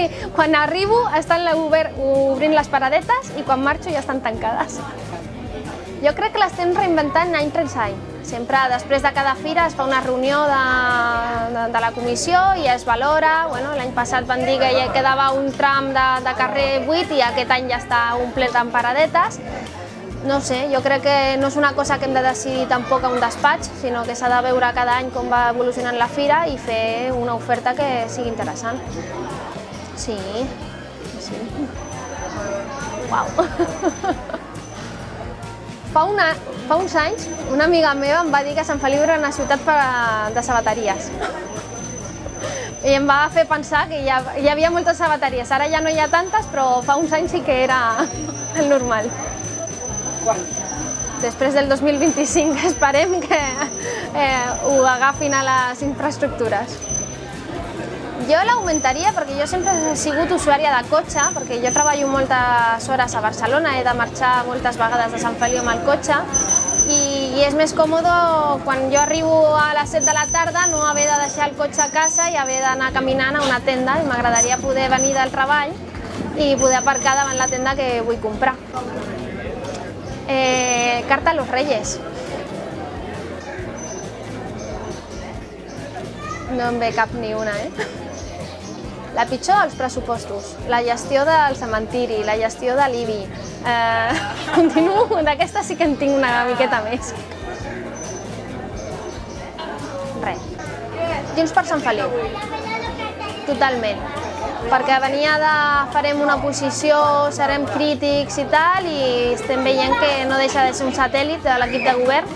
sigui, quan arribo estan obrint les paradetes i quan marxo ja estan tancades. Jo crec que l'estem reinventant any tras any. Sempre després de cada fira es fa una reunió de la comissió i es valora. L'any passat van dir que ja quedava un tram de carrer buit i aquest any ja està omplit amb paradetes. No sé, jo crec que no és una cosa que hem de decidir tampoc a un despatx, sinó que s'ha de veure cada any com va evolucionant la fira i fer una oferta que sigui interessant. Sí. Uau! Fa uns anys, una amiga meva em va dir que Sant Feliu era una ciutat de sabateries. I em va fer pensar que hi havia moltes sabateries. Ara ja no hi ha tantes, però fa uns anys sí que era el normal. Després del 2025 esperem que ho agafin a les infraestructures. Jo l'augmentaria perquè jo sempre he sigut usuària de cotxe, perquè jo treballo moltes hores a Barcelona, he de marxar moltes vegades de Sant Feliu amb el cotxe i és més còmode quan jo arribo a les 7 de la tarda no haver de deixar el cotxe a casa i haver d'anar caminant a una tenda i m'agradaria poder venir del treball i poder aparcar davant la tenda que vull comprar. Carta a los Reyes. No em ve cap ni una, La pitjor, els pressupostos, la gestió del cementiri, la gestió de l'IBI. Continuo, d'aquesta sí que en tinc una miqueta més. Res. Junts per Sant Feliu. Totalment. Perquè venia de farem una oposició, serem crítics i tal, i estem veient que no deixa de ser un satèl·lit de l'equip de govern,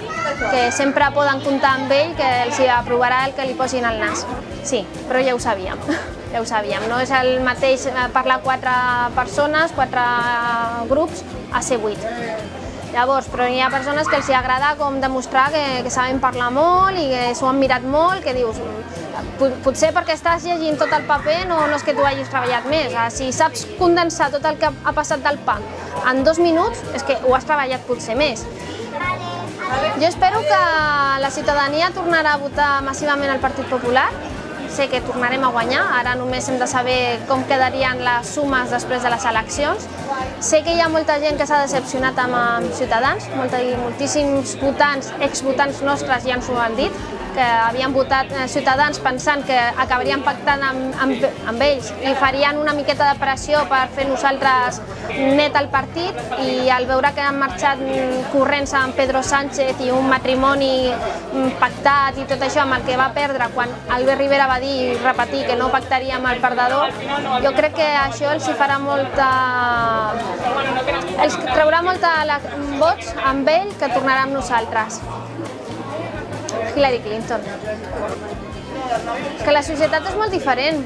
que sempre poden comptar amb ell, que els aprovarà el que li posin al nas. Sí, però ja ho sabíem. Ja ho sabíem, no és el mateix parlar 4 persones, 4 grups, a ser 8. Llavors, però hi ha persones que els agrada com demostrar que saben parlar molt i que s'ho han mirat molt, que dius, potser perquè estàs llegint tot el paper no és que tu hagis treballat més. Si saps condensar tot el que ha passat del PAN en 2 minuts, és que ho has treballat potser més. Jo espero que la ciutadania tornarà a votar massivament el Partit Popular. Sé que tornarem a guanyar, ara només hem de saber com quedarien les sumes després de les eleccions. Sé que hi ha molta gent que s'ha decepcionat amb Ciutadans, moltíssims votants, exvotants nostres ja ens ho han dit, que havien votat Ciutadans pensant que acabarien pactant amb ells i farien una miqueta de pressió per fer nosaltres net el partit, i al veure que han marxat corrents amb Pedro Sánchez i un matrimoni pactat i tot això amb el que va perdre quan Albert Rivera va dir i repetir que no pactaria amb el perdedor, jo crec que això els farà els traurà molta vots amb ell que tornarà amb nosaltres. Hillary Clinton. És que la societat és molt diferent.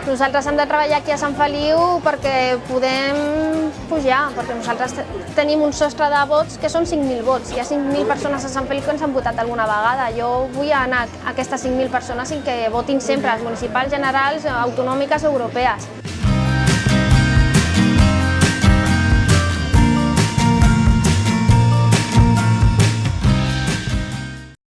Nosaltres hem de treballar aquí a Sant Feliu perquè podem pujar, perquè nosaltres tenim un sostre de vots que són 5.000 vots. Hi ha 5.000 persones a Sant Feliu que ens han votat alguna vegada. Jo vull anar a aquestes 5.000 persones i que votin sempre, les municipals, generals, autonòmiques, europees.